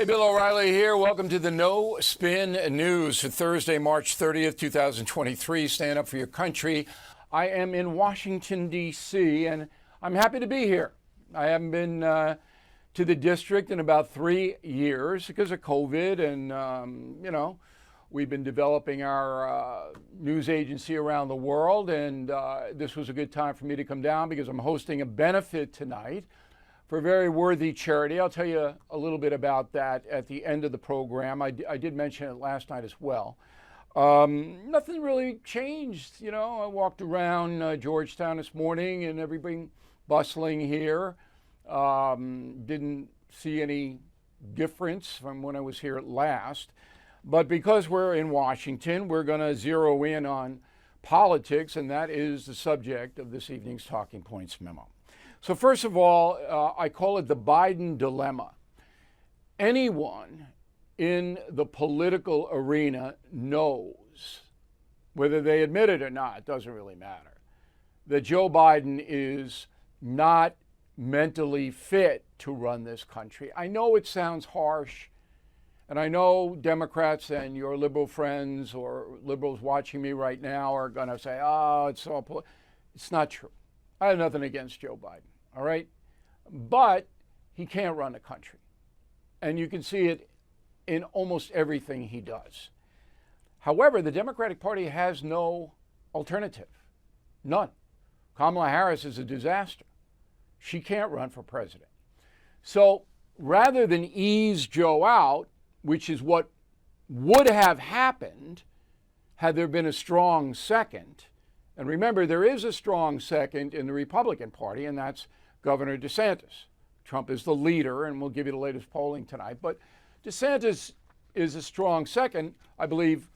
Bill O'Reilly here. Welcome to the No Spin News for Thursday, March 30th, 2023. Stand up for your country. I am in Washington, D.C., and I'm happy to be here. I haven't been to the district in about 3 years because of COVID, and, we've been developing our news agency around the world, and this was a good time for me to come down because I'm hosting a benefit tonight for a very worthy charity. I'll tell you a little bit about that at the end of the program. I did mention it last night as well. Nothing really changed. I walked around Georgetown this morning and everything bustling here. Didn't see any difference from when I was here last. But because we're in Washington, we're going to zero in on politics, and that is the subject of this evening's Talking Points Memo. So first of all, I call it the Biden dilemma. Anyone in the political arena knows, whether they admit it or not, it doesn't really matter, that Joe Biden is not mentally fit to run this country. I know it sounds harsh, and I know Democrats and your liberal friends or liberals watching me right now are going to say, it's not true. I have nothing against Joe Biden, all right? But he can't run the country. And you can see it in almost everything he does. However, the Democratic Party has no alternative. None. Kamala Harris is a disaster. She can't run for president. So rather than ease Joe out, which is what would have happened had there been a strong second, and remember, there is a strong second in the Republican Party, and that's Governor DeSantis. Trump is the leader, and we'll give you the latest polling tonight. But DeSantis is a strong second. I believe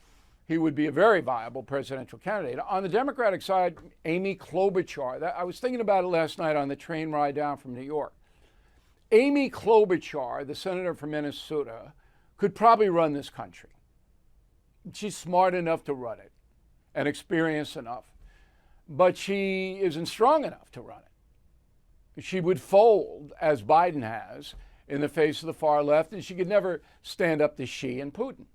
he would be a very viable presidential candidate. On the Democratic side, Amy Klobuchar. I was thinking about it last night on the train ride down from New York. Amy Klobuchar, the senator from Minnesota, could probably run this country. She's smart enough to run it and experienced enough. But she isn't strong enough to run it. She would fold, as Biden has, in the face of the far left, and she could never stand up to Xi and Putin.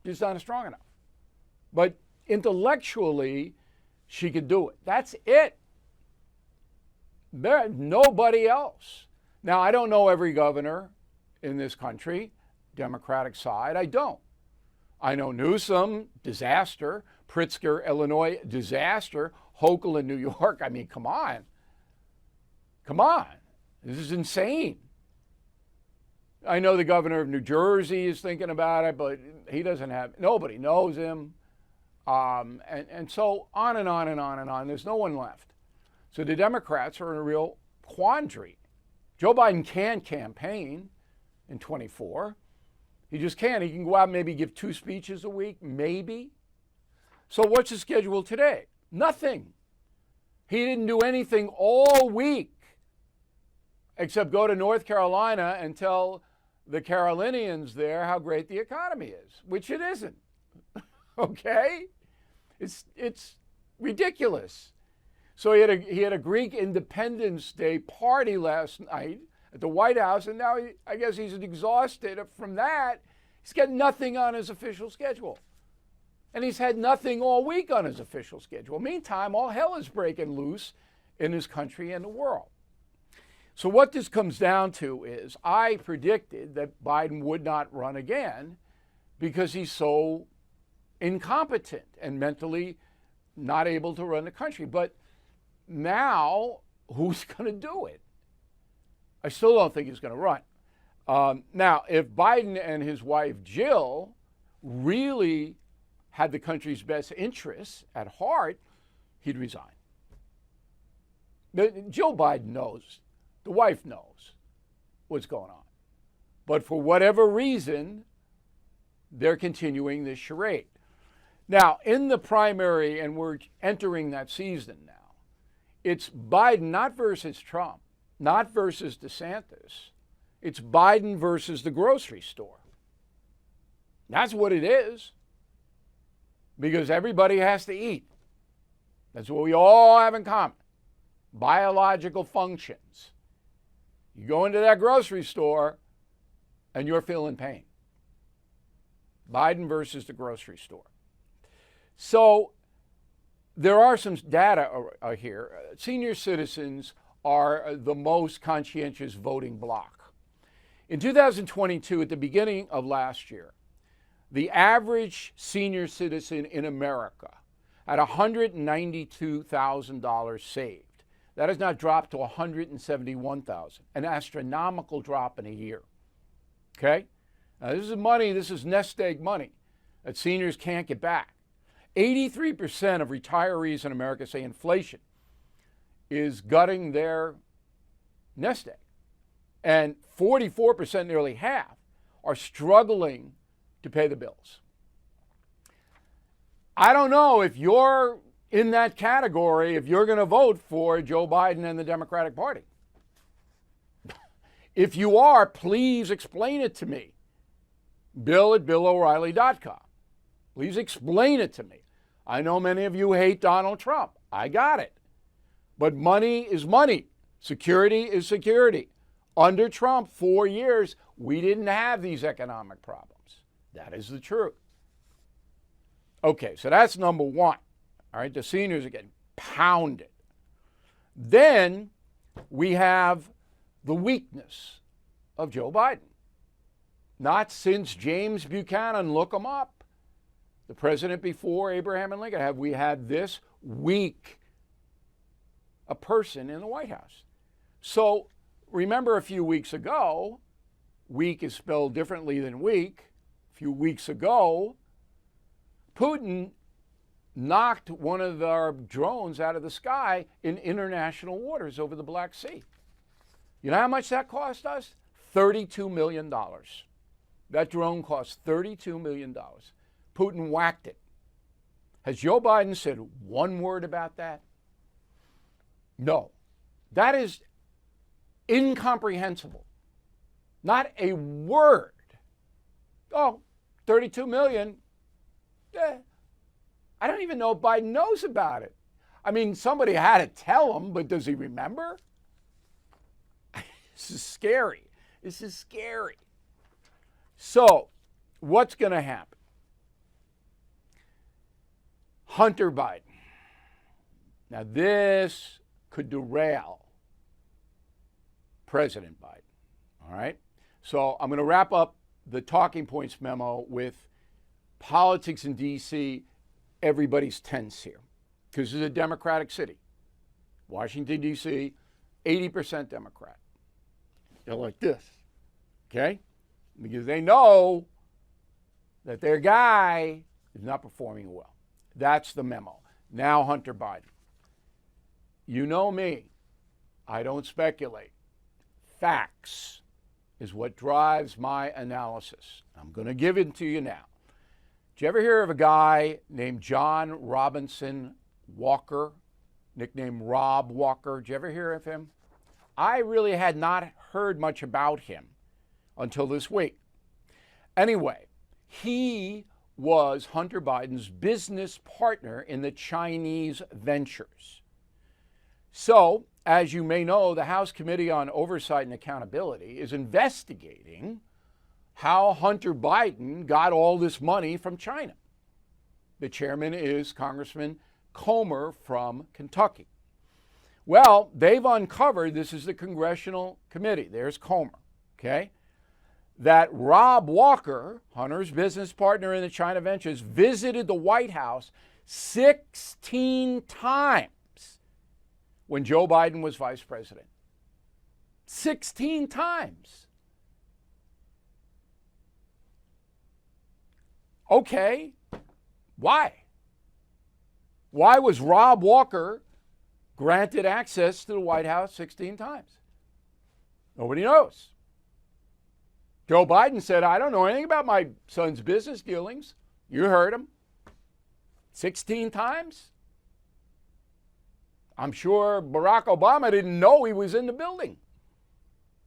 She's not strong enough. But intellectually, she could do it. That's it. There's nobody else. Now, I don't know every governor in this country, Democratic side. I don't. I know Newsom, disaster. Pritzker, Illinois, disaster. Hochul in New York. I mean, come on. Come on. This is insane. I know the governor of New Jersey is thinking about it, but he doesn't have, nobody knows him. And so on and on and on and on. There's no one left. So the Democrats are in a real quandary. Joe Biden can campaign in 24. He just can't. He can go out and maybe give 2 speeches a week, maybe. So what's his schedule today? Nothing. He didn't do anything all week except go to North Carolina and tell the Carolinians there how great the economy is, which it isn't. Okay? It's ridiculous. So he had a Greek Independence Day party last night at the White House, and now I guess he's exhausted from that. He's got nothing on his official schedule. And he's had nothing all week on his official schedule. Meantime, all hell is breaking loose in his country and the world. So what this comes down to is I predicted that Biden would not run again because he's so incompetent and mentally not able to run the country. But now, who's going to do it? I still don't think he's going to run. Now, if Biden and his wife Jill really had the country's best interests at heart, he'd resign. Joe Biden knows, the wife knows what's going on. But for whatever reason, they're continuing this charade. Now, in the primary, and we're entering that season now, it's Biden not versus Trump, not versus DeSantis. It's Biden versus the grocery store. That's what it is. Because everybody has to eat. That's what we all have in common. Biological functions. You go into that grocery store, and you're feeling pain. Biden versus the grocery store. So there are some data here. Senior citizens are the most conscientious voting bloc. In 2022, at the beginning of last year, the average senior citizen in America had $192,000 saved. That has now dropped to $171,000, an astronomical drop in a year. Okay? Now, this is money, this is nest egg money that seniors can't get back. 83% of retirees in America say inflation is gutting their nest egg. And 44%, nearly half, are struggling to pay the bills. I don't know if you're in that category, if you're going to vote for Joe Biden and the Democratic Party. If you are, please explain it to me. Bill@BillO'Reilly.com. Please explain it to me. I know many of you hate Donald Trump. I got it. But money is money. Security is security. Under Trump, 4 years, we didn't have these economic problems. That is the truth. Okay, so that's number one. All right, the seniors are getting pounded. Then we have the weakness of Joe Biden. Not since James Buchanan, look him up, the president before Abraham and Lincoln, have we had this weak a person in the White House. So remember a few weeks ago, weak is spelled differently than weak. A few weeks ago, Putin knocked one of our drones out of the sky in international waters over the Black Sea. You know how much that cost us? $32 million. That drone cost $32 million. Putin whacked it. Has Joe Biden said one word about that? No. That is incomprehensible. Not a word. Oh, 32 million. I don't even know if Biden knows about it. I mean, somebody had to tell him, but does he remember? This is scary. This is scary. So, what's going to happen? Hunter Biden. Now, this could derail President Biden. All right? So, I'm going to wrap up the talking points memo with politics in D.C. Everybody's tense here because it's a Democratic city. Washington, D.C., 80% Democrat. They're like this, okay? Because they know that their guy is not performing well. That's the memo. Now, Hunter Biden. You know me. I don't speculate. Facts is what drives my analysis. I'm going to give it to you now. Did you ever hear of a guy named John Robinson Walker, nicknamed Rob Walker? Did you ever hear of him? I really had not heard much about him until this week. Anyway, he was Hunter Biden's business partner in the Chinese ventures. So, as you may know, the House Committee on Oversight and Accountability is investigating how Hunter Biden got all this money from China. The chairman is Congressman Comer from Kentucky. Well, they've uncovered, this is the Congressional Committee, there's Comer, okay, that Rob Walker, Hunter's business partner in the China ventures, visited the White House 16 times when Joe Biden was vice president. 16 times. Okay, why? Why was Rob Walker granted access to the White House 16 times? Nobody knows. Joe Biden said, I don't know anything about my son's business dealings. You heard him. 16 times? I'm sure Barack Obama didn't know he was in the building.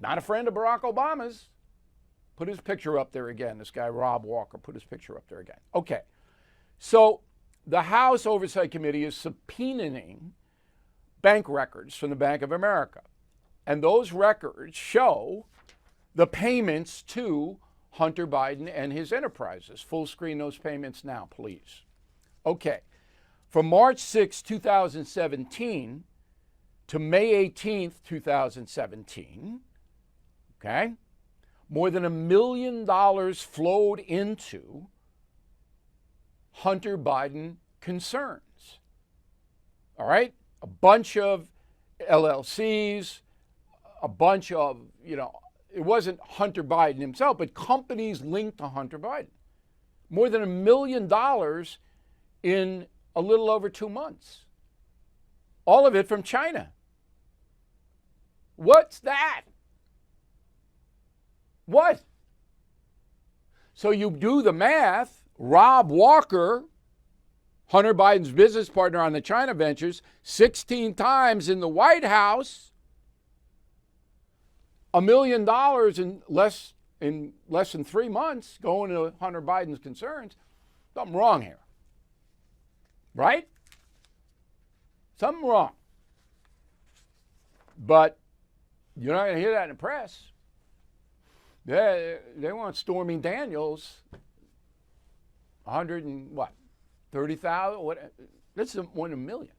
Not a friend of Barack Obama's. Put his picture up there again. This guy, Rob Walker, put his picture up there again. Okay. So the House Oversight Committee is subpoenaing bank records from the Bank of America. And those records show the payments to Hunter Biden and his enterprises. Full screen those payments now, please. Okay. From March 6, 2017 to May 18th, 2017, okay, more than $1 million flowed into Hunter Biden concerns. All right? A bunch of LLCs, a bunch of, it wasn't Hunter Biden himself, but companies linked to Hunter Biden. More than $1 million in a little over 2 months. All of it from China. What's that? What? So you do the math. Rob Walker, Hunter Biden's business partner on the China ventures, 16 times in the White House, $1 million in less than 3 months going to Hunter Biden's concerns. Something wrong here. Right? Something wrong. But you're not going to hear that in the press. They want Stormy Daniels, 100 and what? 30,000? What? That's $1 million.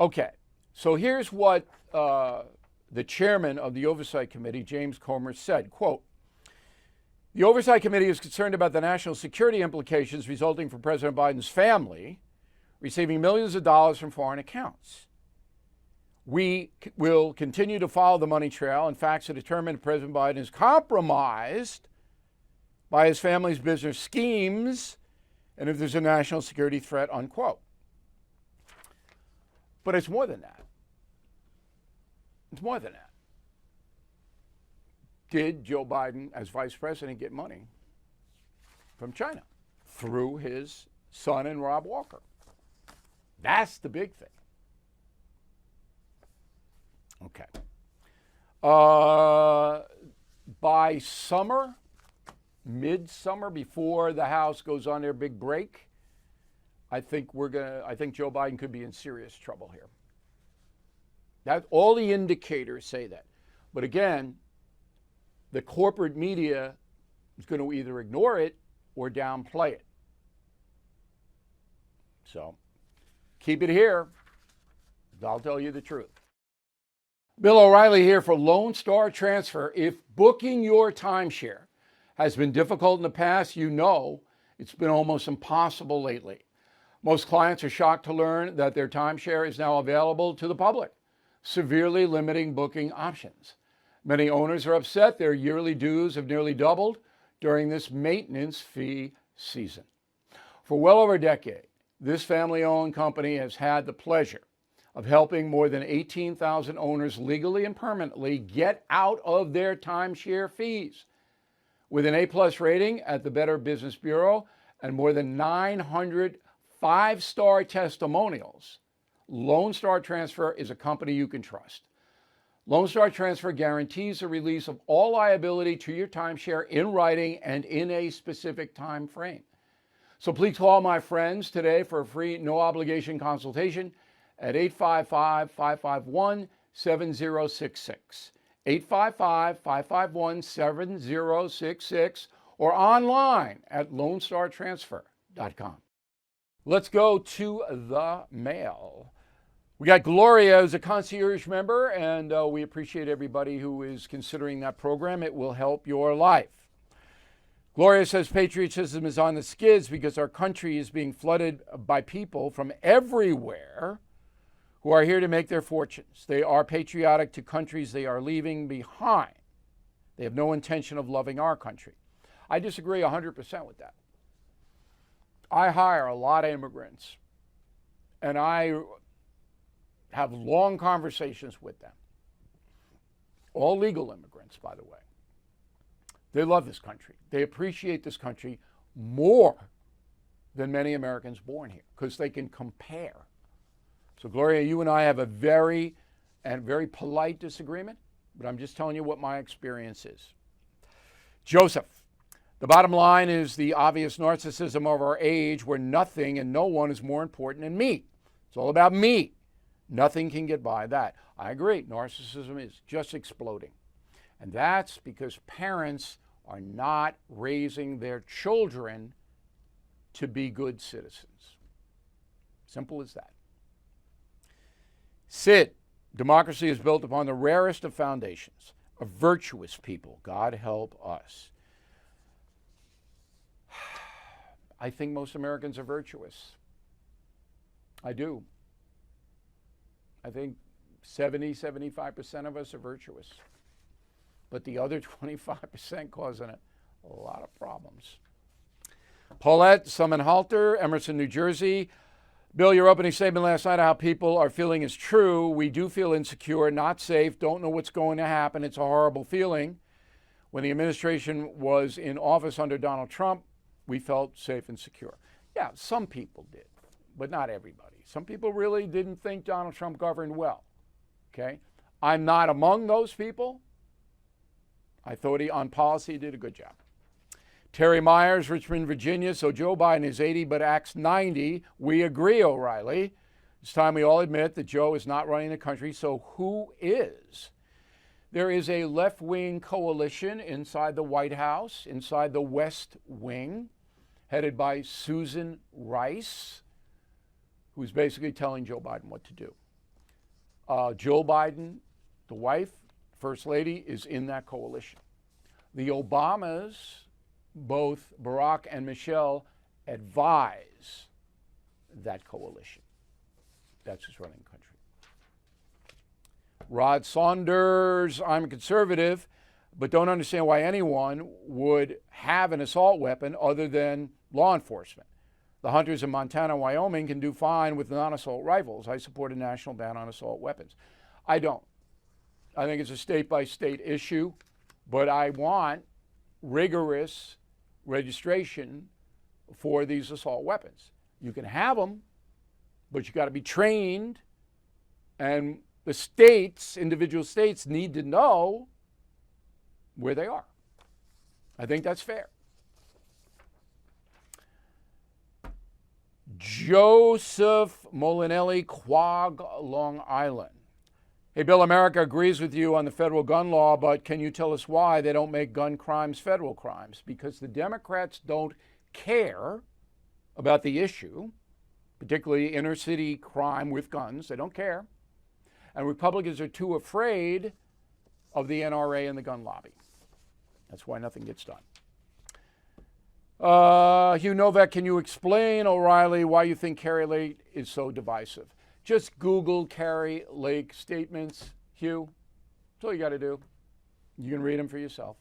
Okay, so here's what the chairman of the Oversight Committee, James Comer, said, quote, "The Oversight Committee is concerned about the national security implications resulting from President Biden's family receiving millions of dollars from foreign accounts. We will continue to follow the money trail and facts to determine if President Biden is compromised by his family's business schemes and if there's a national security threat," unquote. But it's more than that. It's more than that. Did Joe Biden, as vice president, get money from China through his son and Rob Walker? That's the big thing. Okay. By summer, midsummer, before the House goes on their big break, I think Joe Biden could be in serious trouble here. That all the indicators say that. But again, the corporate media is going to either ignore it or downplay it. So keep it here. I'll tell you the truth. Bill O'Reilly here for Lone Star Transfer. If booking your timeshare has been difficult in the past, you know it's been almost impossible lately. Most clients are shocked to learn that their timeshare is now available to the public, severely limiting booking options. Many owners are upset their yearly dues have nearly doubled during this maintenance fee season. For well over a decade, this family-owned company has had the pleasure of helping more than 18,000 owners legally and permanently get out of their timeshare fees. With an A+ rating at the Better Business Bureau and more than 900 5-star testimonials, Lone Star Transfer is a company you can trust. Lone Star Transfer guarantees the release of all liability to your timeshare in writing and in a specific time frame. So please call my friends today for a free, no-obligation consultation at 855-551-7066, 855-551-7066, or online at lonestartransfer.com. Let's go to the mail. We got Gloria as a concierge member, and we appreciate everybody who is considering that program. It will help your life. Gloria says patriotism is on the skids because our country is being flooded by people from everywhere who are here to make their fortunes. They are patriotic to countries they are leaving behind. They have no intention of loving our country. I disagree 100% with that. I hire a lot of immigrants, and I have long conversations with them. All legal immigrants, by the way. They love this country. They appreciate this country more than many Americans born here because they can compare. So, Gloria, you and I have a very polite disagreement, but I'm just telling you what my experience is. Joseph, the bottom line is the obvious narcissism of our age where nothing and no one is more important than me. It's all about me. Nothing can get by that. I agree. Narcissism is just exploding. And that's because parents are not raising their children to be good citizens. Simple as that. Sid, democracy is built upon the rarest of foundations, a virtuous people. God help us. I think most Americans are virtuous. I do. I think 75% of us are virtuous. But the other 25% causing a lot of problems. Paulette Summenhalter, Emerson, New Jersey. Bill, your opening statement last night of how people are feeling is true. We do feel insecure, not safe, don't know what's going to happen. It's a horrible feeling. When the administration was in office under Donald Trump, we felt safe and secure. Yeah, some people did, but not everybody. Some people really didn't think Donald Trump governed well. Okay? I'm not among those people. I thought he, on policy, did a good job. Terry Myers, Richmond, Virginia. So Joe Biden is 80 but acts 90. We agree, O'Reilly. It's time we all admit that Joe is not running the country. So who is? There is a left-wing coalition inside the White House, inside the West Wing, headed by Susan Rice, who's basically telling Joe Biden what to do. Joe Biden, the wife, First Lady, is in that coalition. The Obamas, both Barack and Michelle, advise that coalition. That's who's running the country. Rod Saunders, I'm a conservative, but don't understand why anyone would have an assault weapon other than law enforcement. The hunters in Montana and Wyoming can do fine with non-assault rifles. I support a national ban on assault weapons. I don't. I think it's a state-by-state issue, but I want rigorous registration for these assault weapons. You can have them, but you got to be trained, and the states, individual states, need to know where they are. I think that's fair. Joseph Molinelli, Quogue, Long Island. Hey, Bill, America agrees with you on the federal gun law, but can you tell us why they don't make gun crimes federal crimes? Because the Democrats don't care about the issue, particularly inner city crime with guns. They don't care. And Republicans are too afraid of the NRA and the gun lobby. That's why nothing gets done. Hugh Novak, can you explain, O'Reilly, why you think Kari Lake is so divisive? Just Google Kari Lake statements, Hugh. That's all you got to do. You can read them for yourself.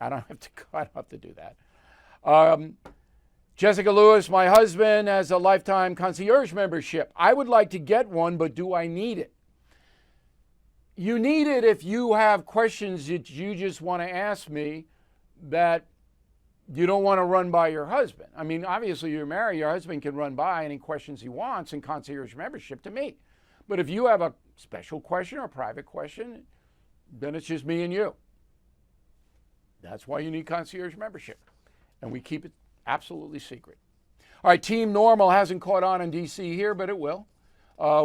I don't have to do that. Jessica Lewis, my husband has a lifetime concierge membership. I would like to get one, but do I need it? You need it if you have questions that you just want to ask me that you don't want to run by your husband. I mean, obviously you're married, your husband can run by any questions he wants in concierge membership to me. But if you have a special question or a private question, then it's just me and you. That's why you need concierge membership. And we keep it absolutely secret. All right, Team Normal hasn't caught on in DC here, but it will.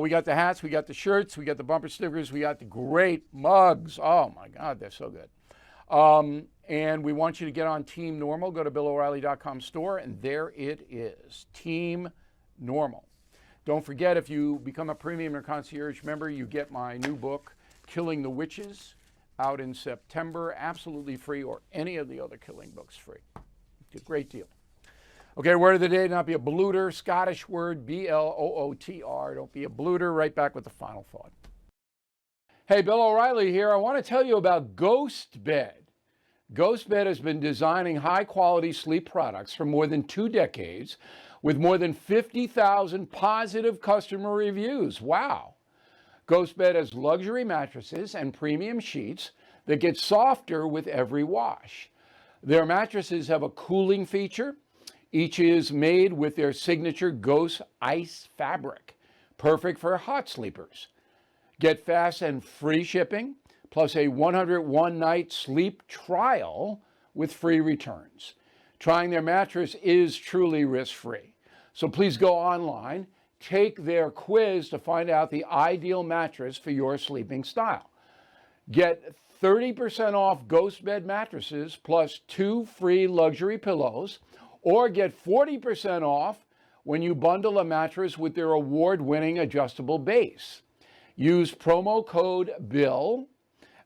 We got the hats, we got the shirts, we got the bumper stickers, we got the great mugs. Oh my God, they're so good. And we want you to get on Team Normal. Go to BillO'Reilly.com store, and there it is, Team Normal. Don't forget, if you become a premium or concierge member, you get my new book, Killing the Witches, out in September, absolutely free, or any of the other killing books free. It's a great deal. Okay, word of the day, not be a blooter, Scottish word, B-L-O-O-T-R. Don't be a blooter. Right back with the final thought. Hey, Bill O'Reilly here. I want to tell you about Ghostbed. Ghostbed has been designing high-quality sleep products for more than 2 decades with more than 50,000 positive customer reviews. Wow. Ghostbed has luxury mattresses and premium sheets that get softer with every wash. Their mattresses have a cooling feature. Each is made with their signature Ghost Ice fabric, perfect for hot sleepers. Get fast and free shipping, plus a 101-night sleep trial with free returns. Trying their mattress is truly risk-free. So please go online, take their quiz to find out the ideal mattress for your sleeping style. Get 30% off Ghostbed mattresses plus 2 free luxury pillows, or get 40% off when you bundle a mattress with their award-winning adjustable base. Use promo code BILL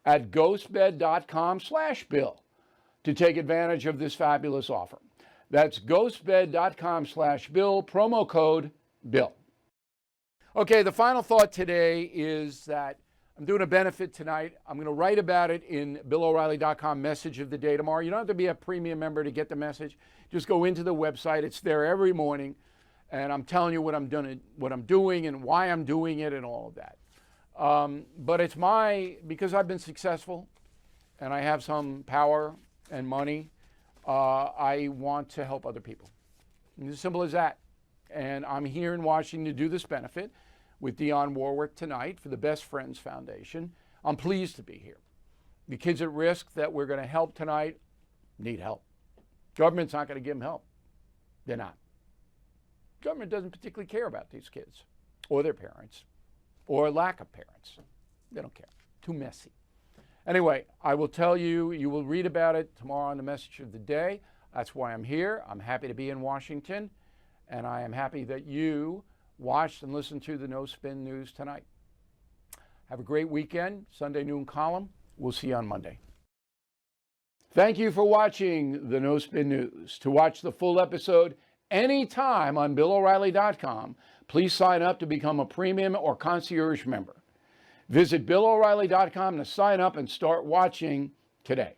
at ghostbed.com/bill to take advantage of this fabulous offer. That's ghostbed.com/bill, promo code BILL. Okay, the final thought today is that I'm doing a benefit tonight. I'm going to write about it in BillO'Reilly.com message of the day tomorrow. You don't have to be a premium member to get the message. Just go into the website. It's there every morning. And I'm telling you what I'm doing and why I'm doing it and all of that. But it's because I've been successful and I have some power and money, I want to help other people. It's as simple as that. And I'm here in Washington to do this benefit with Dionne Warwick tonight for the Best Friends Foundation. I'm pleased to be here. The kids at risk that we're going to help tonight need help. Government's not going to give them help. They're not. Government doesn't particularly care about these kids or their parents or lack of parents. They don't care. Too messy. Anyway, I will tell you, you will read about it tomorrow on the message of the day. That's why I'm here. I'm happy to be in Washington, and I am happy that you watched and listened to the No Spin News tonight. Have a great weekend. Sunday noon column. We'll see you on Monday. Thank you for watching the No Spin News. To watch the full episode anytime on BillO'Reilly.com, please sign up to become a premium or concierge member. Visit BillO'Reilly.com to sign up and start watching today.